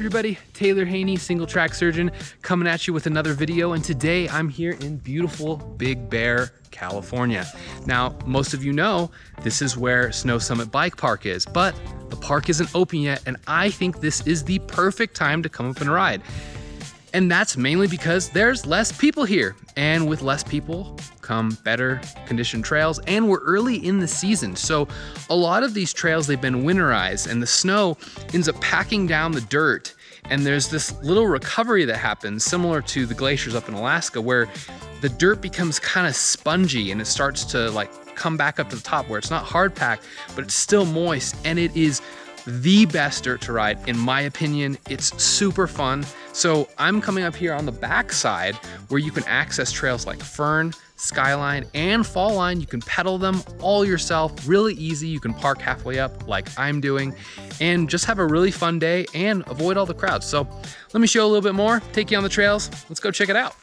everybody, Taylor Haney, single track surgeon, coming at you with another video. And today I'm here in beautiful Big Bear, California. Now, most of you know this is where Snow Summit Bike Park is, but the park isn't open yet. And I think this is the perfect time to come up and ride. And that's mainly because there's less people here. And with less people come better conditioned trails, and we're early in the season. So a lot of these trails, they've been winterized and the snow ends up packing down the dirt. And there's this little recovery that happens similar to the glaciers up in Alaska, where the dirt becomes kind of spongy and it starts to like come back up to the top where it's not hard packed, but it's still moist. And it is the best dirt to ride, in my opinion. It's super fun. So I'm coming up here on the back side where you can access trails like Fern, Skyline, and Fall Line. You can pedal them all yourself, really easy. You can park halfway up like I'm doing and just have a really fun day and avoid all the crowds. So let me show you a little bit more, take you on the trails. Let's go check it out.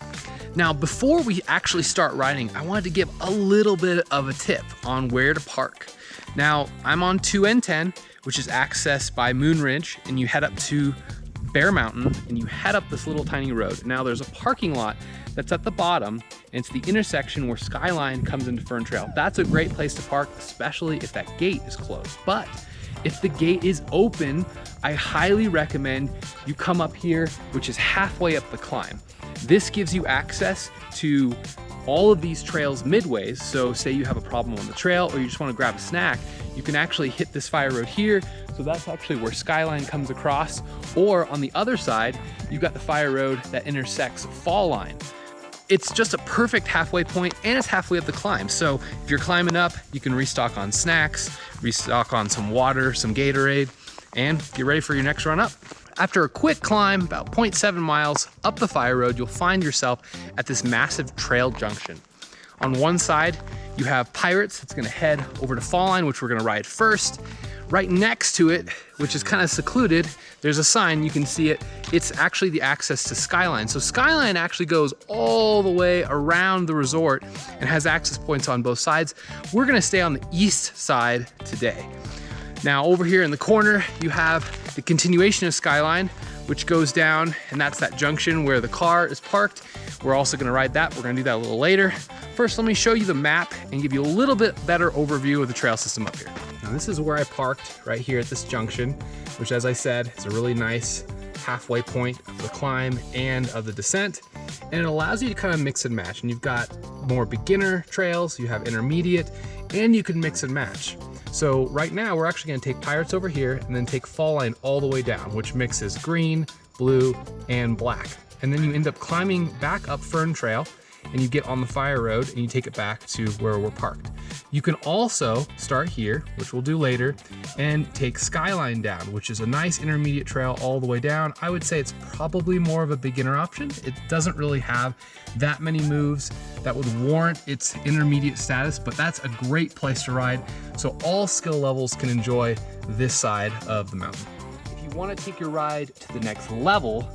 Now, before we actually start riding, I wanted to give a little bit of a tip on where to park. Now, I'm on 2N10, which is accessed by Moon Ridge, and you head up to Bear Mountain and you head up this little tiny road. Now there's a parking lot that's at the bottom, and it's the intersection where Skyline comes into Fern Trail. That's a great place to park, especially if that gate is closed. But if the gate is open, I highly recommend you come up here, which is halfway up the climb. This gives you access to all of these trails midways. So say you have a problem on the trail or you just want to grab a snack, you can actually hit this fire road here. So that's actually where Skyline comes across. Or on the other side, you've got the fire road that intersects Fall Line. It's just a perfect halfway point, and it's halfway up the climb. So if you're climbing up, you can restock on snacks, restock on some water, some Gatorade, and get ready for your next run up. After a quick climb, about 0.7 miles up the fire road, you'll find yourself at this massive trail junction. On one side, you have Pirates that's gonna head over to Fall Line, which we're gonna ride first. Right next to it, which is kind of secluded, there's a sign, you can see it. It's actually the access to Skyline. So Skyline actually goes all the way around the resort and has access points on both sides. We're gonna stay on the east side today. Now over here in the corner, you have the continuation of Skyline, which goes down, and that's that junction where the car is parked. We're also gonna ride that. We're gonna do that a little later. First, let me show you the map and give you a little bit better overview of the trail system up here. Now this is where I parked, right here at this junction, which, as I said, is a really nice halfway point of the climb and of the descent. And it allows you to kind of mix and match. And you've got more beginner trails, you have intermediate, and you can mix and match. So right now we're actually gonna take Pirates over here and then take Fall Line all the way down, which mixes green, blue, and black. And then you end up climbing back up Fern Trail and you get on the fire road and you take it back to where we're parked. You can also start here, which we'll do later, and take Skyline down, which is a nice intermediate trail all the way down. I would say it's probably more of a beginner option. It doesn't really have that many moves that would warrant its intermediate status, but that's a great place to ride. So all skill levels can enjoy this side of the mountain. If you want to take your ride to the next level,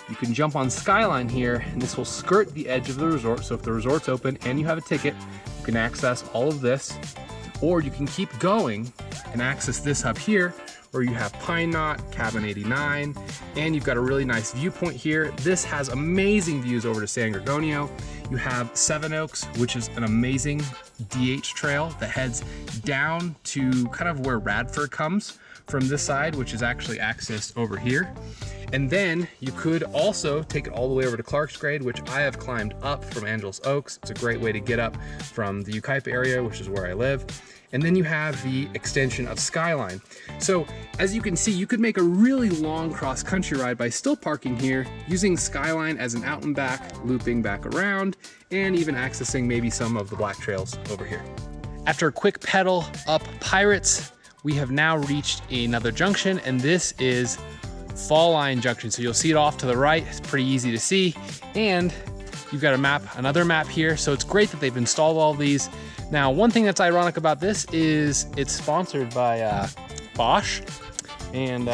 you can jump on Skyline here, and this will skirt the edge of the resort. So if the resort's open and you have a ticket, you can access all of this, or you can keep going and access this up here where you have Pine Knot, Cabin 89, and you've got a really nice viewpoint here. This has amazing views over to San Gorgonio. You have Seven Oaks, which is an amazing DH trail that heads down to kind of where Radford comes from this side, which is actually accessed over here. And then you could also take it all the way over to Clark's Grade, which I have climbed up from Angeles Oaks. It's a great way to get up from the Yucaipa area, which is where I live. And then you have the extension of Skyline. So as you can see, you could make a really long cross-country ride by still parking here, using Skyline as an out and back, looping back around, and even accessing maybe some of the black trails over here. After a quick pedal up Pirates, we have now reached another junction, and this is Fall Line Junction. So you'll see it off to the right. It's pretty easy to see. And you've got a map, another map here. So it's great that they've installed all these. Now, one thing that's ironic about this is it's sponsored by Bosch, and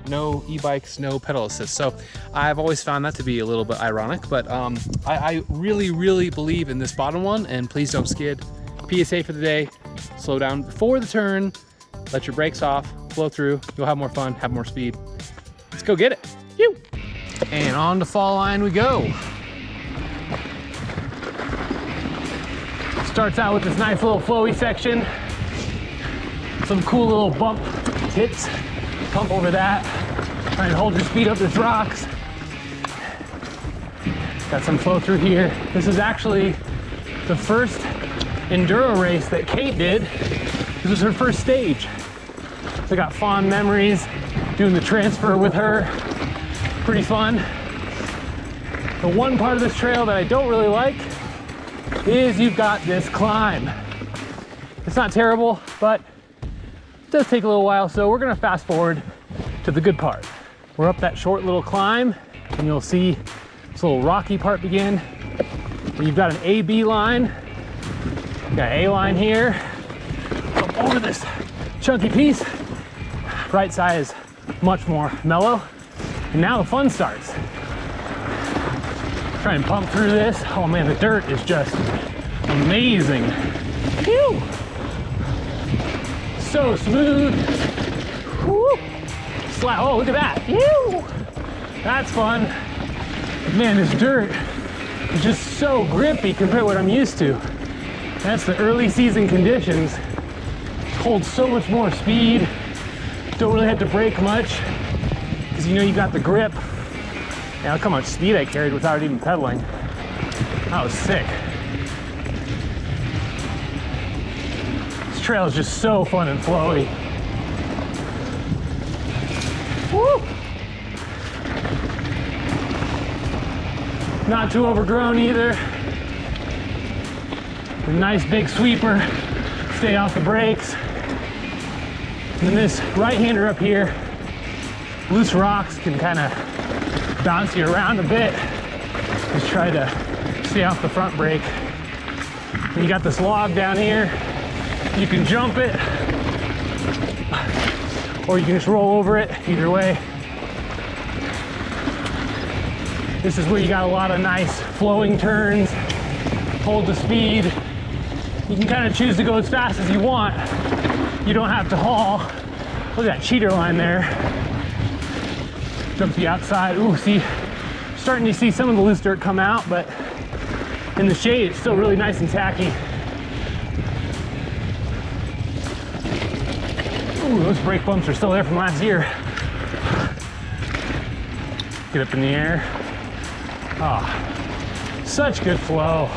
no e-bikes, no pedal assist. So I've always found that to be a little bit ironic, but I really, really believe in this bottom one, and please don't skid. PSA for the day, slow down before the turn, let your brakes off, flow through, you'll have more fun, have more speed. Let's go get it. Phew. And on to fall line we go. Starts out with this nice little flowy section. Some cool little bump hits. Pump over that. Try and hold your speed up these rocks. Got some flow through here. This is actually the first enduro race that Kate did. This was her first stage. So I got fond memories doing the transfer with her. Pretty fun. The one part of this trail that I don't really like is you've got this climb. It's not terrible, but it does take a little while, so we're gonna fast forward to the good part. We're up that short little climb, and you'll see this little rocky part begin. And you've got an A-B line. You've got A line here. Up over this chunky piece. Right side is much more mellow. And now the fun starts. Try and pump through this. Oh man, the dirt is just amazing. Phew. So smooth. Woo. Oh, look at that. Phew. That's fun. Man, this dirt is just so grippy compared to what I'm used to. That's the early season conditions. It holds so much more speed. Don't really have to brake much because you know you got the grip. Yeah, look how much speed I carried without even pedaling. That was sick. This trail is just so fun and flowy. Woo! Not too overgrown either. A nice big sweeper. Stay off the brakes. And this right-hander up here, loose rocks can kind of bounce you around a bit. Just try to stay off the front brake. And you got this log down here. You can jump it, or you can just roll over it, either way. This is where you got a lot of nice flowing turns. Hold the speed. You can kind of choose to go as fast as you want. You don't have to haul. Look at that cheater line there. Jump to the outside. Ooh, see, starting to see some of the loose dirt come out, but in the shade, it's still really nice and tacky. Ooh, those brake bumps are still there from last year. Get up in the air. Ah, such good flow.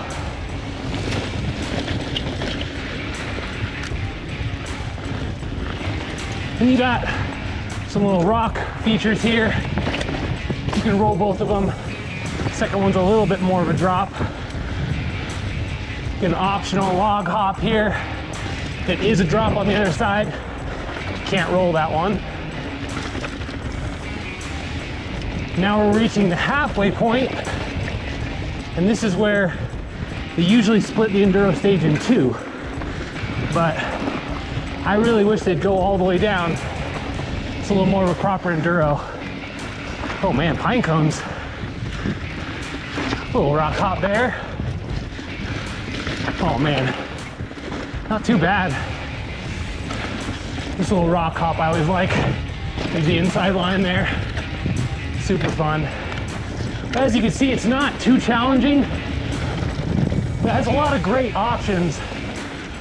And you got some little rock features here. You can roll both of them. Second one's a little bit more of a drop. Get an optional log hop here. It is a drop on the other side. Can't roll that one. Now we're reaching the halfway point, and this is where they usually split the enduro stage in two. But I really wish they'd go all the way down. It's a little more of a proper enduro. Oh man, pine cones. Little rock hop there. Oh man, not too bad. This little rock hop I always like. There's the inside line there. Super fun. But as you can see, it's not too challenging. It has a lot of great options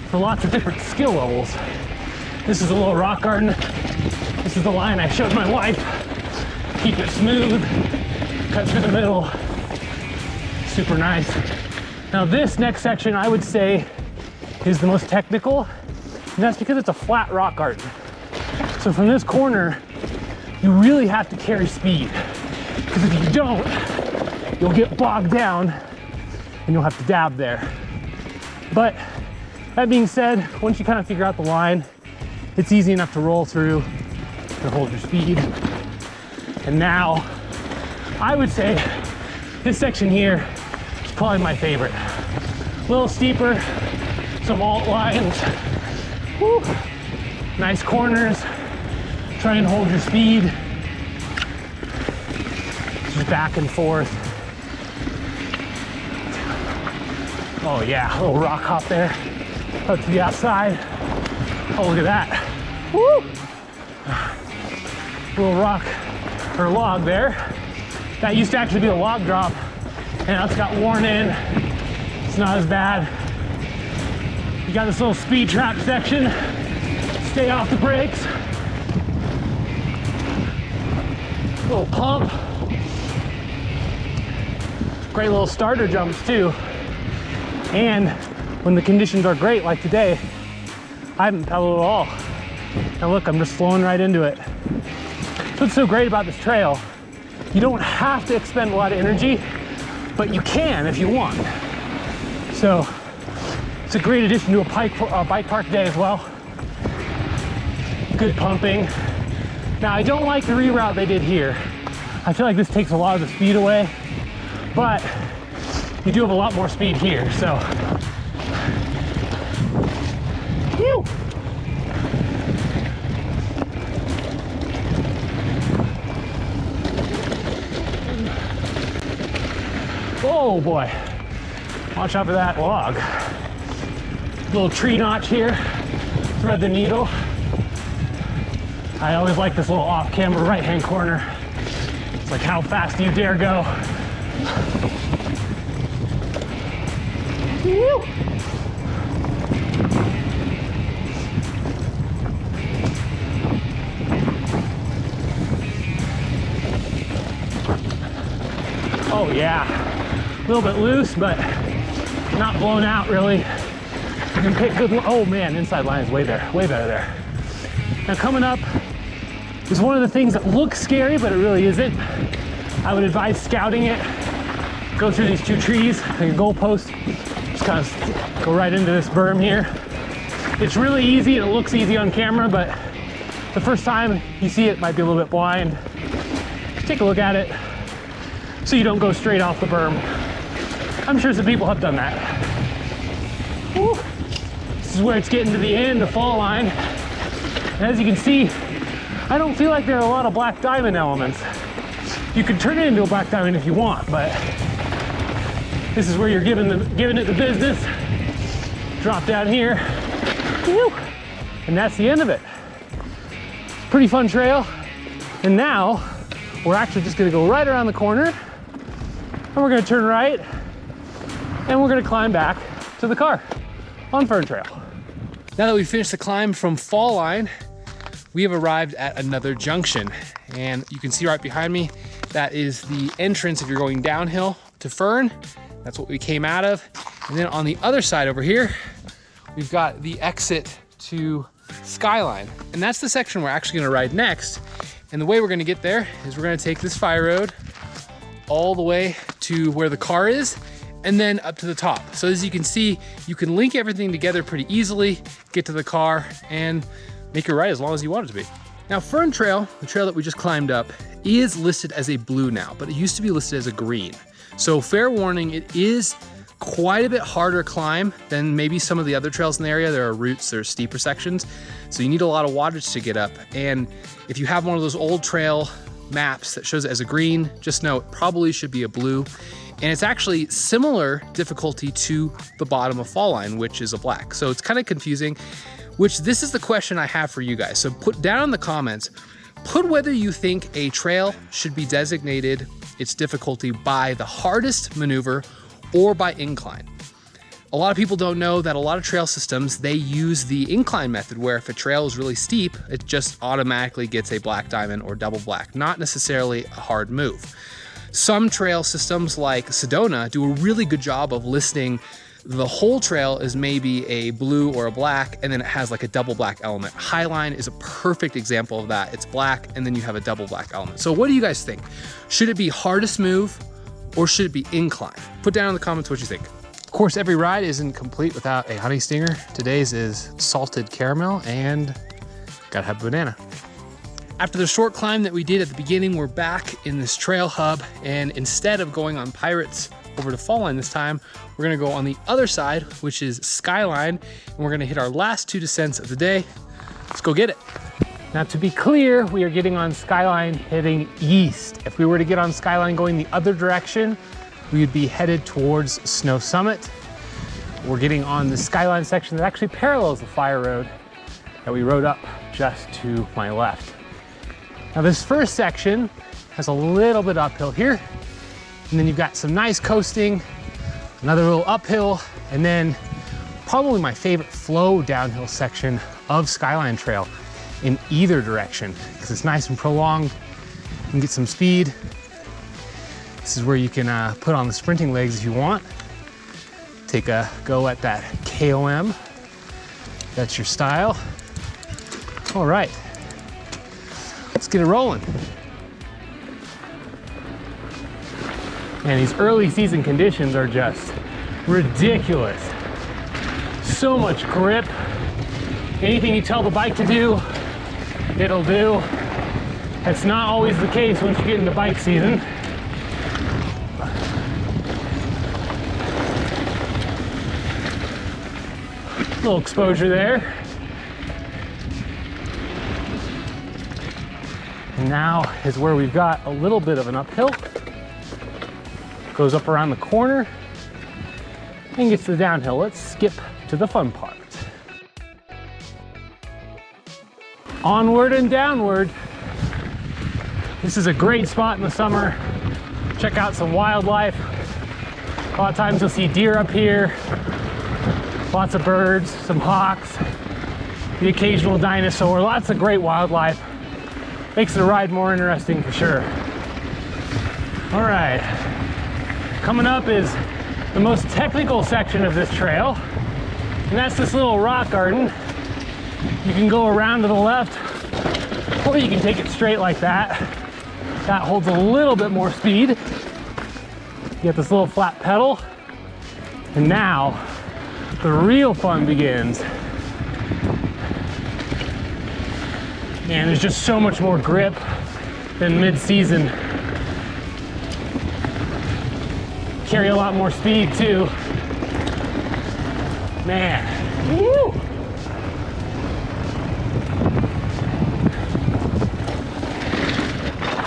for lots of different skill levels. This is a little rock garden. This is the line I showed my wife. Keep it smooth, cut through the middle. Super nice. Now this next section I would say is the most technical, and that's because it's a flat rock garden. So from this corner, you really have to carry speed, because if you don't, you'll get bogged down and you'll have to dab there. But that being said, once you kind of figure out the line, it's easy enough to roll through to hold your speed. And now, I would say this section here is probably my favorite. A little steeper, some alt lines, woo, nice corners. Try and hold your speed. Just back and forth. Oh yeah, a little rock hop there. Up to the outside. Oh, look at that. Woo! Little rock or log there. That used to actually be a log drop, and now it's got worn in. It's not as bad. You got this little speed trap section. Stay off the brakes. Little pump. Great little starter jumps too. And when the conditions are great, like today, I haven't pedaled at all. Now look, I'm just flowing right into it. That's what's so great about this trail. You don't have to expend a lot of energy, but you can if you want. So it's a great addition to a bike park day as well. Good pumping. Now I don't like the reroute they did here. I feel like this takes a lot of the speed away, but you do have a lot more speed here, so. Whew. Oh boy, watch out for that log. Little tree notch here, thread the needle. I always like this little off-camera right-hand corner. It's like, how fast do you dare go? Woo. Oh yeah, a little bit loose, but not blown out really. You can pick good, oh man, inside line is way there, way better there. Now coming up is one of the things that looks scary, but it really isn't. I would advise scouting it. Go through these two trees, like a goalpost, just kind of go right into this berm here. It's really easy, and it looks easy on camera, but the first time you see it might be a little bit blind. Just take a look at it so you don't go straight off the berm. I'm sure some people have done that. Woo. This is where it's getting to the end, the fall line. And as you can see, I don't feel like there are a lot of black diamond elements. You can turn it into a black diamond if you want, but this is where you're giving it the business. Drop down here, woo, and that's the end of it. Pretty fun trail. And now we're actually just gonna go right around the corner, and we're gonna turn right, and we're gonna climb back to the car on Fern Trail. Now that we've finished the climb from Fall Line, we have arrived at another junction, and you can see right behind me, that is the entrance if you're going downhill to Fern. That's what we came out of. And then on the other side over here, we've got the exit to Skyline. And that's the section we're actually gonna ride next. And the way we're gonna get there is we're gonna take this fire road all the way to where the car is, and then up to the top. So as you can see, you can link everything together pretty easily, get to the car, and make your ride as long as you want it to be. Now Fern Trail, the trail that we just climbed up, is listed as a blue now, but it used to be listed as a green. So fair warning, it is quite a bit harder climb than maybe some of the other trails in the area. There are routes, there are steeper sections, so you need a lot of wattage to get up. And if you have one of those old trail maps that shows it as a green, just know it probably should be a blue. And it's actually similar difficulty to the bottom of Fall Line, which is a black. So it's kind of confusing, which this is the question I have for you guys. So put down in the comments, put whether you think a trail should be designated its difficulty by the hardest maneuver or by incline. A lot of people don't know that a lot of trail systems, they use the incline method, where if a trail is really steep, it just automatically gets a black diamond or double black, not necessarily a hard move. Some trail systems like Sedona do a really good job of listing the whole trail as maybe a blue or a black, and then it has like a double black element. Highline is a perfect example of that. It's black, and then you have a double black element. So what do you guys think? Should it be hardest move, or should it be incline? Put down in the comments what you think. Of course, every ride isn't complete without a honey stinger. Today's is salted caramel, and gotta have banana. After the short climb that we did at the beginning, we're back in this trail hub, and instead of going on Pirates over to Fall Line this time, we're gonna go on the other side, which is Skyline, and we're gonna hit our last two descents of the day. Let's go get it. Now to be clear, we are getting on Skyline heading east. If we were to get on Skyline going the other direction, we would be headed towards Snow Summit. We're getting on the Skyline section that actually parallels the fire road that we rode up just to my left. Now this first section has a little bit uphill here. And then you've got some nice coasting, another little uphill, and then probably my favorite flow downhill section of Skyline Trail in either direction, because it's nice and prolonged. You can get some speed. This is where you can put on the sprinting legs if you want. Take a go at that KOM. That's your style. All right, let's get it rolling. And these early season conditions are just ridiculous. So much grip. Anything you tell the bike to do, it'll do. That's not always the case once you get into bike season. Little exposure there. And now is where we've got a little bit of an uphill. Goes up around the corner and gets to the downhill. Let's skip to the fun part. Onward and downward. This is a great spot in the summer. Check out some wildlife. A lot of times you'll see deer up here, lots of birds, some hawks, the occasional dinosaur, lots of great wildlife. Makes the ride more interesting for sure. All right, coming up is the most technical section of this trail, and that's this little rock garden. You can go around to the left, or you can take it straight like that. That holds a little bit more speed. You get this little flat pedal, and now the real fun begins. And there's just so much more grip than mid-season. Carry a lot more speed too. Man, woo!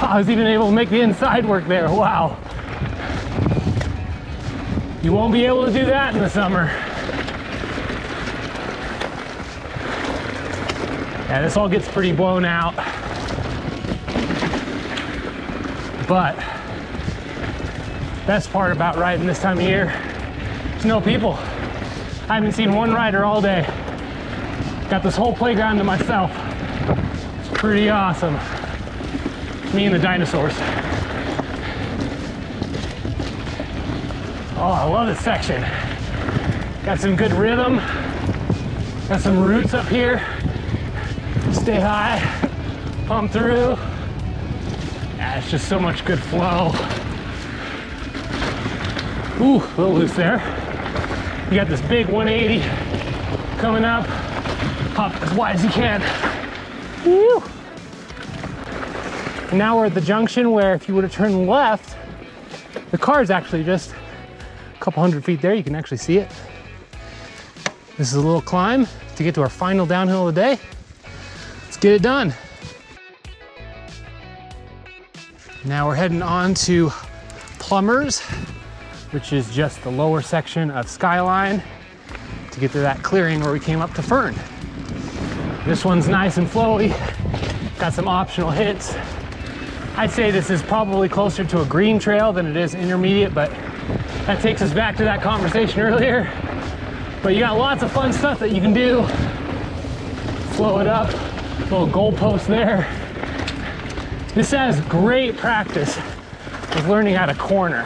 I was even able to make the inside work there, wow. You won't be able to do that in the summer. Yeah, this all gets pretty blown out. But best part about riding this time of year, there's no people. I haven't seen one rider all day. Got this whole playground to myself. It's pretty awesome. Me and the dinosaurs. Oh, I love this section. Got some good rhythm. Got some roots up here. Stay high, pump through. Yeah, it's just so much good flow. Ooh, a little loose there. You got this big 180 coming up. Hop as wide as you can. Woo! And now we're at the junction where if you were to turn left, the car is actually just a couple hundred feet there. You can actually see it. This is a little climb to get to our final downhill of the day. Let's get it done. Now we're heading on to Plumbers, which is just the lower section of Skyline to get to that clearing where we came up to Fern. This one's nice and flowy, got some optional hits. I'd say this is probably closer to a green trail than it is intermediate, but that takes us back to that conversation earlier. But you got lots of fun stuff that you can do. Flow it up, little goalpost there. This has great practice with learning how to corner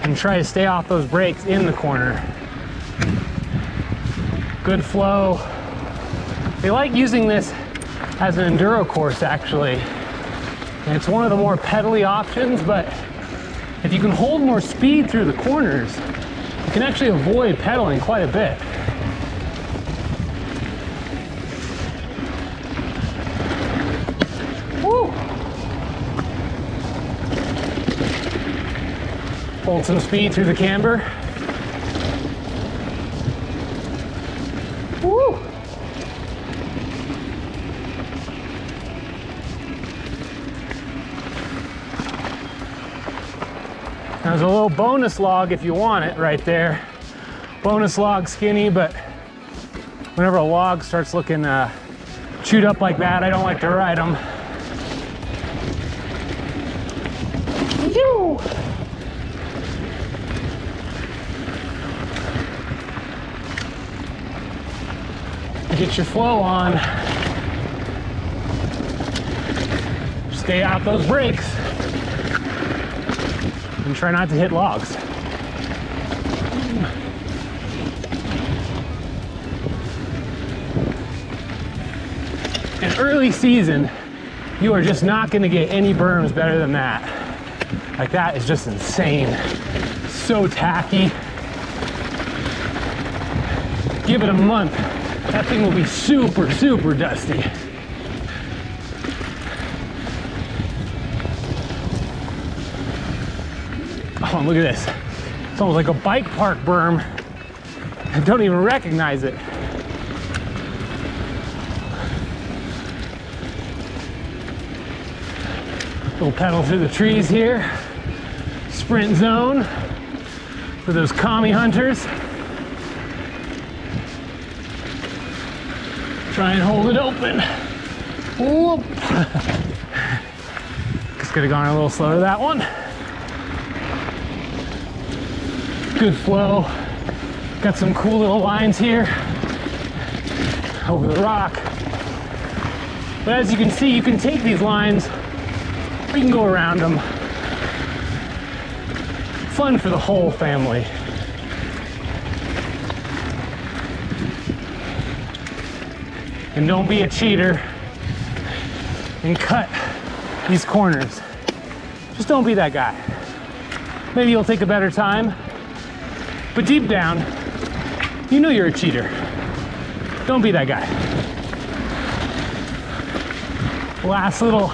and try to stay off those brakes in the corner. Good flow. They like using this as an enduro course actually. And it's one of the more pedally options, but if you can hold more speed through the corners, you can actually avoid pedaling quite a bit. Woo! Hold some speed through the camber. Woo! There's a little bonus log if you want it right there. Bonus log skinny, but whenever a log starts looking chewed up like that, I don't like to ride them. Yoo-hoo! Get your flow on. Stay out those brakes. And try not to hit logs. In early season, you are just not gonna get any berms better than that. Like that is just insane. So tacky. Give it a month. That thing will be super, super dusty. Oh, and look at this. It's almost like a bike park berm. I don't even recognize it. Little pedal through the trees here. Sprint zone for those commie hunters. Try and hold it open. Whoop. Just could have gone a little slower that one. Good flow. Got some cool little lines here over the rock. But as you can see, you can take these lines, or you can go around them. Fun for the whole family. And don't be a cheater and cut these corners. Just don't be that guy. Maybe you'll take a better time, but deep down, you know you're a cheater. Don't be that guy. Last little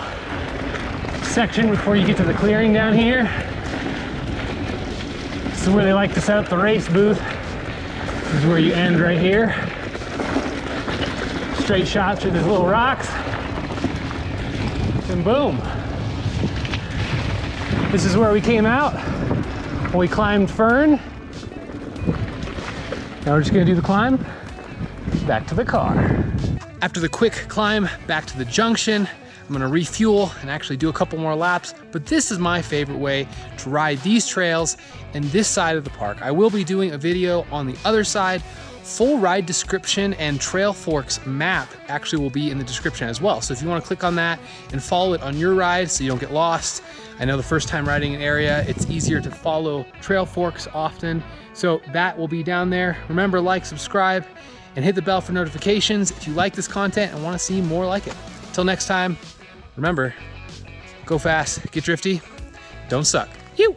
section before you get to the clearing down here. This is where they like to set up the race booth. This is where you end right here. Straight shots through these little rocks, and boom. This is where we came out when we climbed Fern. Now we're just gonna do the climb back to the car. After the quick climb back to the junction, I'm gonna refuel and actually do a couple more laps, but this is my favorite way to ride these trails and this side of the park. I will be doing a video on the other side. Full ride description and Trail Forks map actually will be in the description as well. So if you want to click on that and follow it on your ride so you don't get lost. I know the first time riding an area, it's easier to follow Trail Forks often. So that will be down there. Remember, like, subscribe, and hit the bell for notifications if you like this content and want to see more like it. Till next time, remember, go fast, get drifty, don't suck. You.